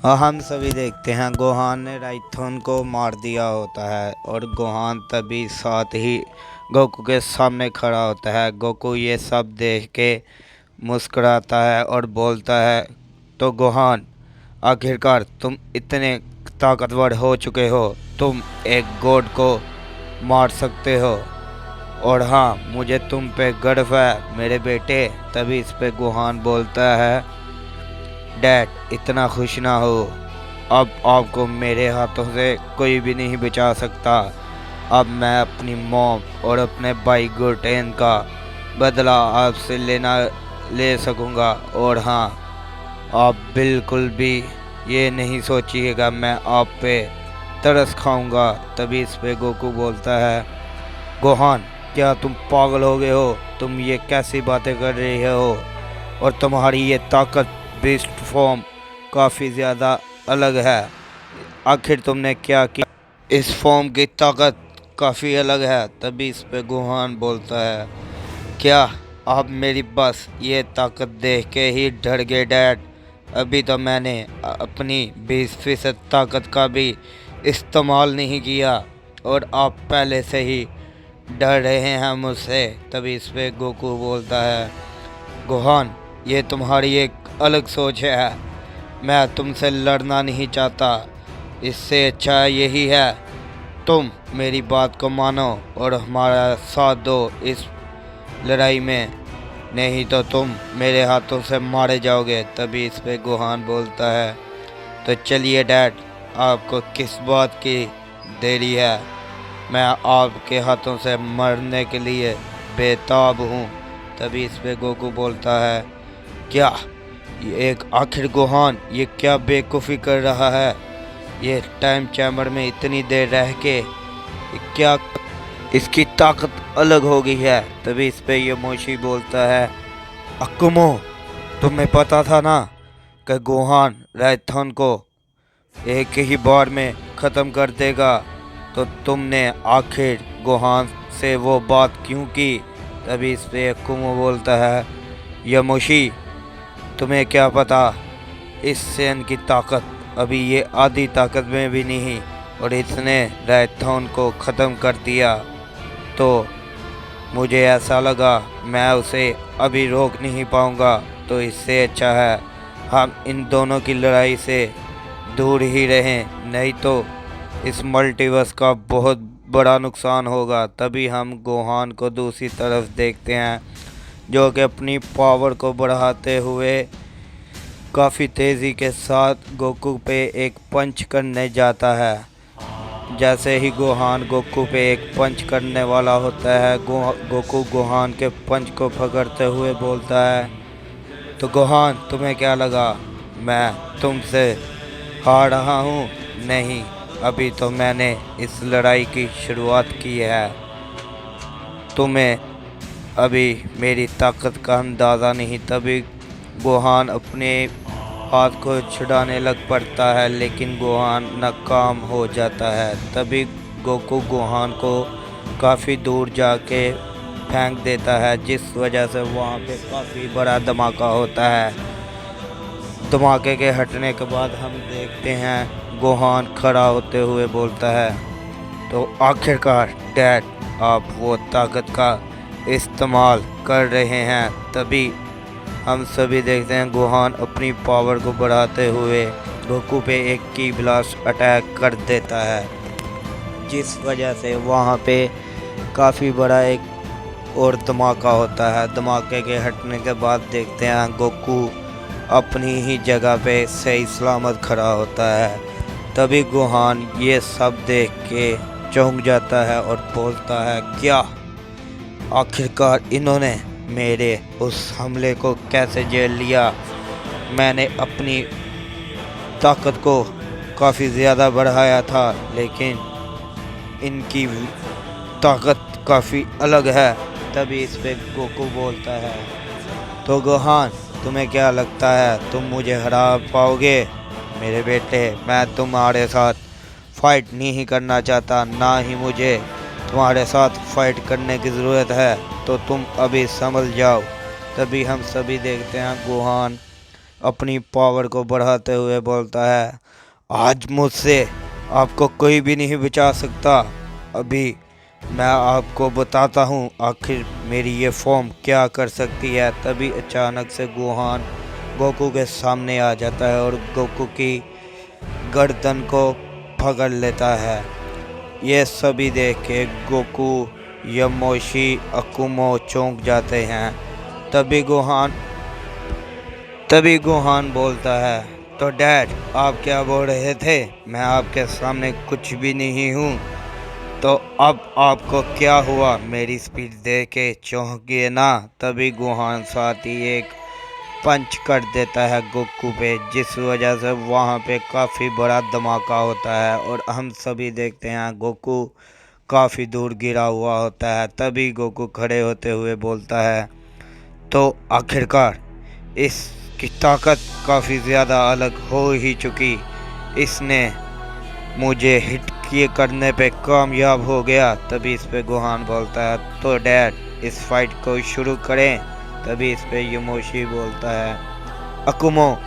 और हम सभी देखते हैं गोहान ने राइथोन को मार दिया होता है और गोहान तभी साथ ही गोकू के सामने खड़ा होता है। गोकू ये सब देख के मुस्कुराता है और बोलता है, तो गोहान आखिरकार तुम इतने ताकतवर हो चुके हो, तुम एक गॉड को मार सकते हो। और हाँ, मुझे तुम पे गर्व है मेरे बेटे। तभी इस पे गोहान बोलता है, डैड इतना खुश ना हो, अब आपको मेरे हाथों से कोई भी नहीं बचा सकता। अब मैं अपनी मॉम और अपने भाई गुरटेन का बदला आपसे ले सकूंगा। और हाँ, आप बिल्कुल भी ये नहीं सोचिएगा मैं आप पे तरस खाऊंगा। तभी इस पे गोकू बोलता है, गोहान क्या तुम पागल हो गए हो? तुम ये कैसी बातें कर रहे हो? और तुम्हारी ये ताकत बीस्ट फॉर्म काफ़ी ज़्यादा अलग है। आखिर तुमने क्या किया? इस फॉर्म की ताकत काफ़ी अलग है। तभी इस पे गोहान बोलता है, क्या आप मेरी बस ये ताकत देख के ही डर गए डैड? अभी तो मैंने अपनी 20% ताकत का भी इस्तेमाल नहीं किया और आप पहले से ही डर रहे हैं मुझसे। तभी इस पे गोकू बोलता है, गोहान ये तुम्हारी एक अलग सोच है, मैं तुमसे लड़ना नहीं चाहता। इससे अच्छा यही है तुम मेरी बात को मानो और हमारा साथ दो इस लड़ाई में, नहीं तो तुम मेरे हाथों से मारे जाओगे। तभी इस पे गोहान बोलता है, तो चलिए डैड, आपको किस बात की देरी है? मैं आपके हाथों से मरने के लिए बेताब हूँ। तभी इस पे गोकू बोलता है, क्या ये एक आखिर गोहान ये क्या बेवकूफ़ी कर रहा है? ये टाइम चैम्बर में इतनी देर रह के क्या इसकी ताकत अलग हो गई है? तभी इस पे ये मोशी बोलता है, अकुमो तुम्हें पता था ना कि गोहान रायथन को एक ही बार में ख़त्म कर देगा, तो तुमने आखिर गोहान से वो बात क्यों की? तभी इस पे अकुमो बोलता है, यमोशी तुम्हें क्या पता, इस सैन की ताकत अभी ये आधी ताकत में भी नहीं, और इसने रायथन को ख़त्म कर दिया। तो मुझे ऐसा लगा मैं उसे अभी रोक नहीं पाऊंगा, तो इससे अच्छा है हम इन दोनों की लड़ाई से दूर ही रहें, नहीं तो इस मल्टीवर्स का बहुत बड़ा नुकसान होगा। तभी हम गोहान को दूसरी तरफ देखते हैं, जो कि अपनी पावर को बढ़ाते हुए काफ़ी तेज़ी के साथ गोकू पे एक पंच करने जाता है। जैसे ही गोहान गोकू पे एक पंच करने वाला होता है, गोकू गोहान के पंच को पकड़ते हुए बोलता है, तो गोहान तुम्हें क्या लगा मैं तुमसे हार रहा हूँ? नहीं, अभी तो मैंने इस लड़ाई की शुरुआत की है। तुम्हें अभी मेरी ताकत का अंदाज़ा नहीं। तभी गोहान अपने हाथ को छुड़ाने लग पड़ता है, लेकिन गोहान नाकाम हो जाता है। तभी गोकू गोहान को काफ़ी दूर जाके फेंक देता है, जिस वजह से वहाँ पे काफ़ी बड़ा धमाका होता है। धमाके के हटने के बाद हम देखते हैं गोहान खड़ा होते हुए बोलता है, तो आखिरकार डैड आप वो ताकत का इस्तेमाल कर रहे हैं। तभी हम सभी देखते हैं गोहान अपनी पावर को बढ़ाते हुए गोकू पे एक की ब्लास्ट अटैक कर देता है, जिस वजह से वहाँ पे काफ़ी बड़ा एक और धमाका होता है। धमाके के हटने के बाद देखते हैं गोकू अपनी ही जगह पे सही सलामत खड़ा होता है। तभी गोहान ये सब देख के चौंक जाता है और बोलता है, क्या आखिरकार इन्होंने मेरे उस हमले को कैसे झेल लिया? मैंने अपनी ताकत को काफ़ी ज़्यादा बढ़ाया था, लेकिन इनकी ताकत काफ़ी अलग है। तभी इस पे गोकू बोलता है, तो गोहान तुम्हें क्या लगता है तुम मुझे हरा पाओगे? मेरे बेटे, मैं तुम्हारे साथ फाइट नहीं करना चाहता, ना ही मुझे तुम्हारे साथ फाइट करने की ज़रूरत है, तो तुम अभी संभल जाओ। तभी हम सभी देखते हैं गोहान अपनी पावर को बढ़ाते हुए बोलता है, आज मुझसे आपको कोई भी नहीं बचा सकता। अभी मैं आपको बताता हूँ आखिर मेरी ये फॉर्म क्या कर सकती है। तभी अचानक से गोहान गोकू के सामने आ जाता है और गोकू की गर्दन को पकड़ लेता है। ये सभी देख के गोकू, यमोशी, अकुमो चौंक जाते हैं। तभी गोहान बोलता है, तो डैड आप क्या बोल रहे थे? मैं आपके सामने कुछ भी नहीं हूँ। तो अब आपको क्या हुआ? मेरी स्पीड देख के चौंक गए ना? तभी गोहान साथ ही एक पंच कर देता है गोकू पे, जिस वजह से वहाँ पे काफ़ी बड़ा धमाका होता है और हम सभी देखते हैं गोकू काफ़ी दूर गिरा हुआ होता है। तभी गोकू खड़े होते हुए बोलता है, तो आखिरकार इसकी ताकत काफ़ी ज़्यादा अलग हो ही चुकी। इसने मुझे हिट किए करने पे कामयाब हो गया। तभी इस पे गोहान बोलता है, तो डैड इस फाइट को शुरू करें। तभी इस पे यमोशी बोलता है, अकुमो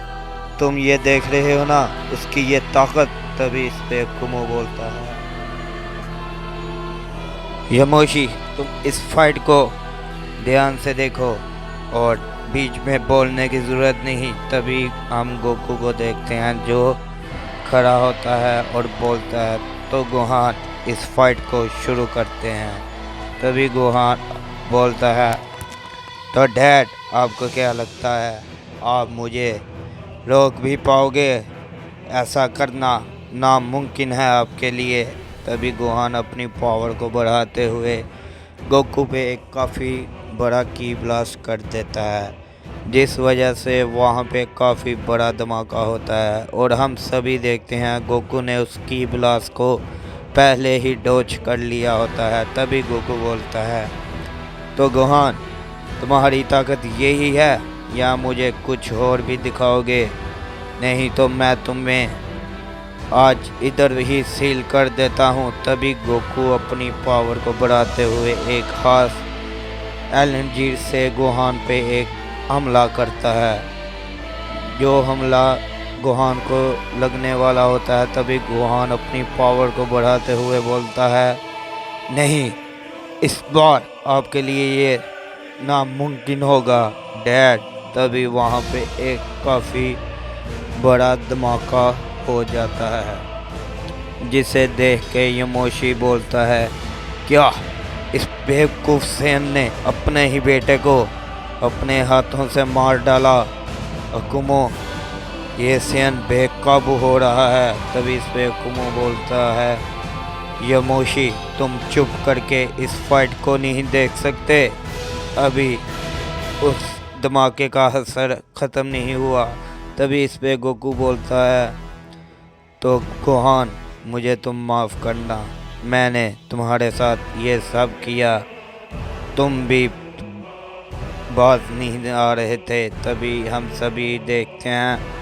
तुम ये देख रहे हो ना उसकी ये ताकत। तभी इस पे अकुमो बोलता है, यमोशी तुम इस फाइट को ध्यान से देखो और बीच में बोलने की ज़रूरत नहीं। तभी हम गोकू को देखते हैं जो खड़ा होता है और बोलता है, तो गोहान इस फाइट को शुरू करते हैं। तभी गोहान बोलता है, तो डैड आपको क्या लगता है आप मुझे रोक भी पाओगे? ऐसा करना नामुमकिन है आपके लिए। तभी गोहान अपनी पावर को बढ़ाते हुए गोकू पे एक काफ़ी बड़ा की ब्लास्ट कर देता है, जिस वजह से वहाँ पे काफ़ी बड़ा धमाका होता है और हम सभी देखते हैं गोकू ने उस की ब्लास्ट को पहले ही डॉच कर लिया होता है। तभी गोकू बोलता है, तो गोहान तुम्हारी ताकत यही है या मुझे कुछ और भी दिखाओगे? नहीं तो मैं तुम्हें आज इधर ही सील कर देता हूँ। तभी गोकू अपनी पावर को बढ़ाते हुए एक खास एलएनजी से गोहान पे एक हमला करता है, जो हमला गोहान को लगने वाला होता है। तभी गोहान अपनी पावर को बढ़ाते हुए बोलता है, नहीं इस बार आपके लिए ये नामुमकिन होगा डैड। तभी वहाँ पे एक काफ़ी बड़ा धमाका हो जाता है, जिसे देख के यमोशी बोलता है, क्या इस बेवकूफ़ सेन ने अपने ही बेटे को अपने हाथों से मार डाला? अकुमो ये सेन बेकाबू हो रहा है। तभी इस पे अकुमो बोलता है, यमोशी तुम चुप करके इस फाइट को नहीं देख सकते? अभी उस धमाके का असर ख़त्म नहीं हुआ। तभी इस पे गोकू बोलता है, तो गोहान मुझे तुम माफ़ करना, मैंने तुम्हारे साथ ये सब किया, तुम भी बाज नहीं आ रहे थे। तभी हम सभी देखते हैं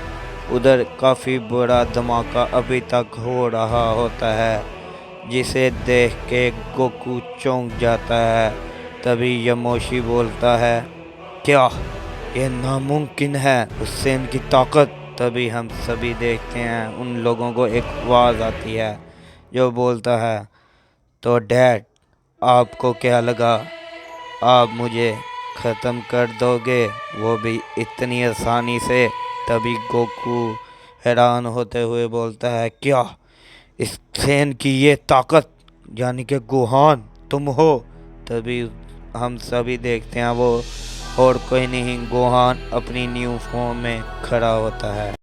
उधर काफ़ी बड़ा धमाका अभी तक हो रहा होता है, जिसे देख के गोकू चौंक जाता है। तभी यमोशी बोलता है, क्या ये नामुमकिन है उससे इनकी ताकत? तभी हम सभी देखते हैं उन लोगों को एक आवाज़ आती है जो बोलता है, तो डैड आपको क्या लगा आप मुझे ख़त्म कर दोगे, वो भी इतनी आसानी से? तभी गोकू हैरान होते हुए बोलता है, क्या इस सेन की ये ताकत यानी कि गोहान तुम हो? तभी हम सभी देखते हैं वो और कोई नहीं गोहान अपनी न्यू फॉर्म में खड़ा होता है।